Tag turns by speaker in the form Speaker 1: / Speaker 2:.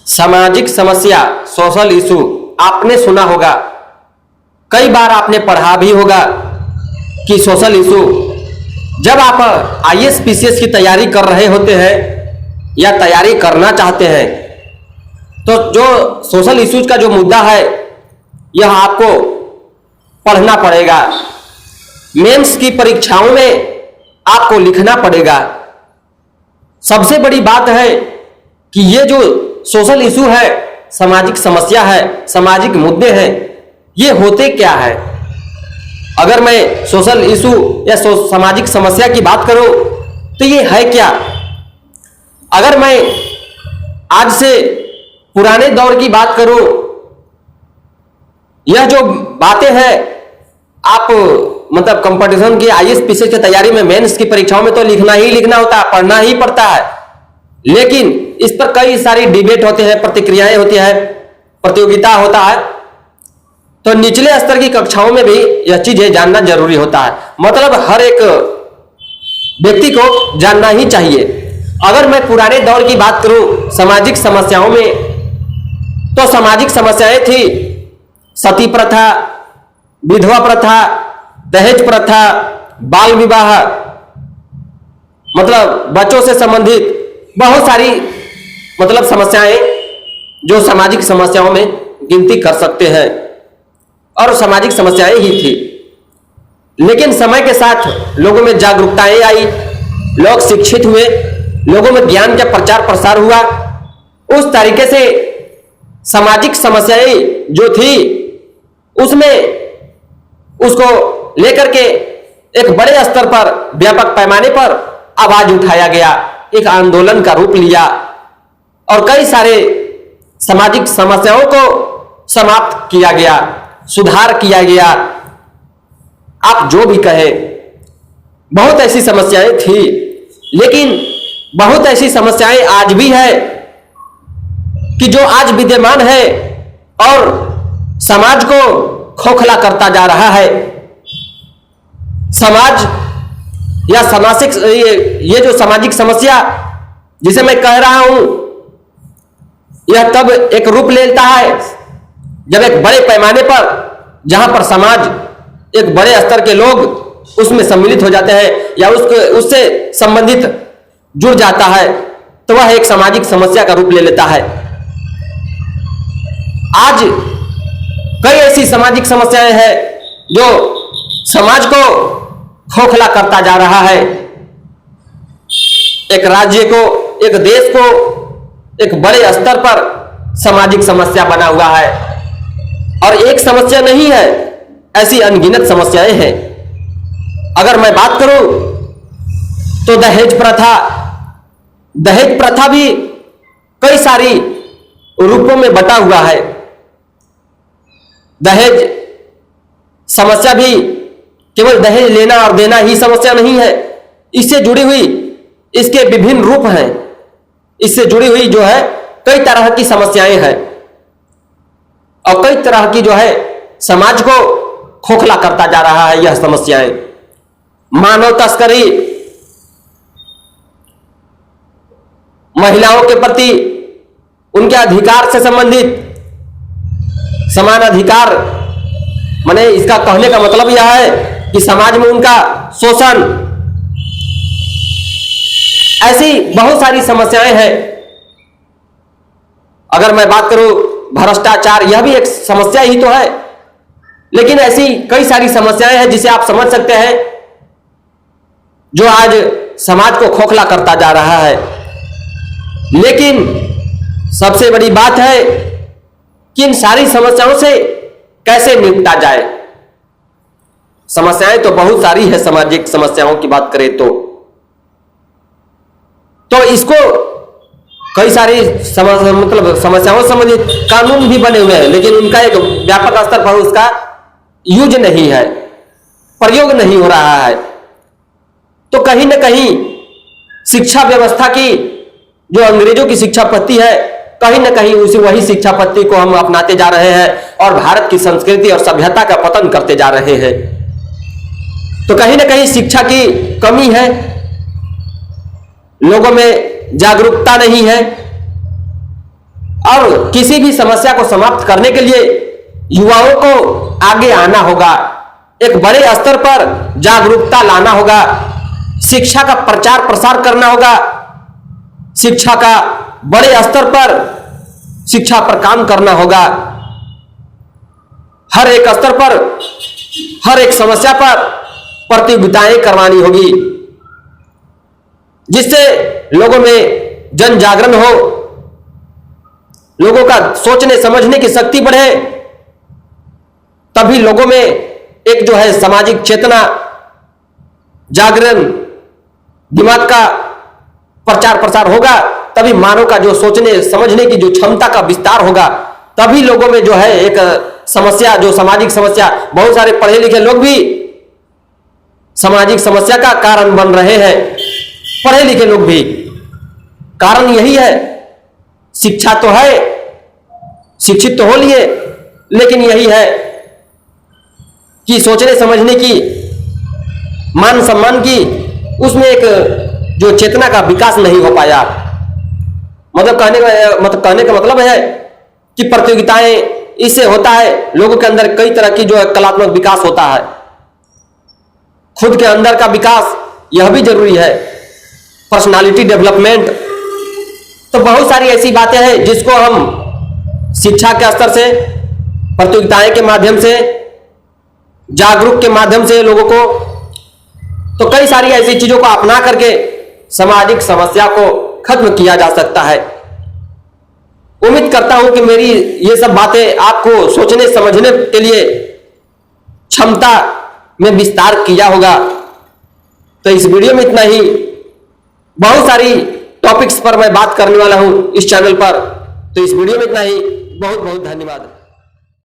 Speaker 1: सामाजिक समस्या, social issue आपने सुना होगा, कई बार आपने पढ़ा भी होगा कि सोशल इशू जब आप आईएएस पीसीएस की तैयारी कर रहे होते हैं या तैयारी करना चाहते हैं तो जो सोशल इश्यूज का जो मुद्दा है यह आपको पढ़ना पड़ेगा। मेंस की परीक्षाओं में आपको लिखना पड़ेगा। सबसे बड़ी बात है कि ये जो सोशल इशू है, सामाजिक समस्या है, सामाजिक मुद्दे हैं, ये होते क्या है। अगर मैं सोशल इशू या सामाजिक समस्या की बात करूं तो ये है क्या। अगर मैं आज से पुराने दौर की बात करूं, यह जो बातें हैं आप मतलब कंपटीशन की आईएएस पीसीएस की तैयारी में मेंस की परीक्षाओं में तो लिखना ही लिखना होता है, पढ़ना ही पड़ता है, लेकिन इस पर कई सारी डिबेट होते हैं, प्रतिक्रियाएं होती है, प्रतियोगिता होता है। तो निचले स्तर की कक्षाओं में भी यह चीजें जानना जरूरी होता है, मतलब हर एक व्यक्ति को जानना ही चाहिए। अगर मैं पुराने दौर की बात करूं सामाजिक समस्याओं में, तो सामाजिक समस्याएं थी सती प्रथा, विधवा प्रथा, दहेज प्रथा, बाल विवाह, मतलब बच्चों से संबंधित बहुत सारी मतलब समस्याएं जो सामाजिक समस्याओं में गिनती कर सकते हैं, और सामाजिक समस्याएं ही थी। लेकिन समय के साथ लोगों में जागरूकताएं आई, लोग शिक्षित हुए, लोगों में ज्ञान का प्रचार प्रसार हुआ। उस तरीके से सामाजिक समस्याएं जो थी उसमें उसको लेकर के एक बड़े स्तर पर, व्यापक पैमाने पर आवाज उठाया गया, एक आंदोलन का रूप लिया और कई सारे सामाजिक समस्याओं को समाप्त किया गया, सुधार किया गया। आप जो भी कहें, बहुत ऐसी समस्याएं थी, लेकिन बहुत ऐसी समस्याएं आज भी है कि जो आज विद्यमान है और समाज को खोखला करता जा रहा है। समाज या सामाजिक ये जो सामाजिक समस्या जिसे मैं कह रहा हूं, यह तब एक रूप लेता है जब एक बड़े पैमाने पर, जहां पर समाज एक बड़े स्तर के लोग उसमें सम्मिलित हो जाते हैं या उससे संबंधित जुड़ जाता है, तो वह एक सामाजिक समस्या का रूप ले लेता है। आज कई ऐसी सामाजिक समस्याएं हैं जो समाज को खोखला करता जा रहा है। एक राज्य को, एक देश को एक बड़े स्तर पर सामाजिक समस्या बना हुआ है, और एक समस्या नहीं है, ऐसी अनगिनत समस्याएं हैं। अगर मैं बात करूं तो दहेज प्रथा भी कई सारी रूपों में बटा हुआ है। दहेज समस्या भी केवल दहेज लेना और देना ही समस्या नहीं है, इससे जुड़ी हुई इसके विभिन्न रूप हैं। इससे जुड़ी हुई जो है कई तरह की समस्याएं हैं, और कई तरह की जो है समाज को खोखला करता जा रहा है यह समस्याएं। मानव तस्करी, महिलाओं के प्रति उनके अधिकार से संबंधित समान अधिकार, माने इसका कहने का मतलब यह है कि समाज में उनका शोषण, ऐसी बहुत सारी समस्याएं हैं। अगर मैं बात करूं भ्रष्टाचार, यह भी एक समस्या ही तो है, लेकिन ऐसी कई सारी समस्याएं हैं जिसे आप समझ सकते हैं जो आज समाज को खोखला करता जा रहा है। लेकिन सबसे बड़ी बात है कि इन सारी समस्याओं से कैसे निपटा जाए। समस्याएं तो बहुत सारी है, सामाजिक समस्याओं की बात करें तो इसको कई सारी मतलब समस्याओं से संबंधित कानून भी बने हुए हैं, लेकिन उनका एक व्यापक स्तर पर उसका यूज नहीं है, प्रयोग नहीं हो रहा है। तो कहीं ना कहीं शिक्षा व्यवस्था की जो अंग्रेजों की शिक्षा पद्धति है, कहीं ना कहीं उसी वही शिक्षा पद्धति को हम अपनाते जा रहे हैं और भारत की संस्कृति और सभ्यता का पतन करते जा रहे हैं। तो कहीं ना कहीं शिक्षा की कमी है, लोगों में जागरूकता नहीं है, और किसी भी समस्या को समाप्त करने के लिए युवाओं को आगे आना होगा, एक बड़े स्तर पर जागरूकता लाना होगा, शिक्षा का प्रचार प्रसार करना होगा, शिक्षा का बड़े स्तर पर शिक्षा पर काम करना होगा, हर एक स्तर पर हर एक समस्या पर प्रतियोगिताएं करवानी होगी, जिससे लोगों में जन जागरण हो, लोगों का सोचने समझने की शक्ति बढ़े। तभी लोगों में एक जो है सामाजिक चेतना जागरण, दिमाग का प्रचार प्रसार होगा, तभी मानव का जो सोचने समझने की जो क्षमता का विस्तार होगा, तभी लोगों में जो है एक समस्या, जो सामाजिक समस्या, बहुत सारे पढ़े लिखे लोग भी सामाजिक समस्या का कारण बन रहे हैं, पढ़े लिखे लोग भी। कारण यही है, शिक्षा तो है, शिक्षित तो हो लिए, लेकिन यही है कि सोचने समझने की, मान सम्मान की, उसमें एक जो चेतना का विकास नहीं हो पाया। मतलब कहने का मतलब है कि प्रतियोगिताएं इससे होता है, लोगों के अंदर कई तरह की जो है कलात्मक विकास होता है, खुद के अंदर का विकास यह भी जरूरी है, पर्सनालिटी डेवलपमेंट। तो बहुत सारी ऐसी बातें हैं जिसको हम शिक्षा के स्तर से, प्रतियोगिताएं के माध्यम से, जागरूक के माध्यम से लोगों को, तो कई सारी ऐसी चीजों को अपना करके सामाजिक समस्या को खत्म किया जा सकता है। उम्मीद करता हूं कि मेरी ये सब बातें आपको सोचने समझने के लिए क्षमता में विस्तार किया होगा। तो इस वीडियो में इतना ही। बहुत सारी टॉपिक्स पर मैं बात करने वाला हूं इस चैनल पर। तो इस वीडियो में इतना ही। बहुत बहुत धन्यवाद।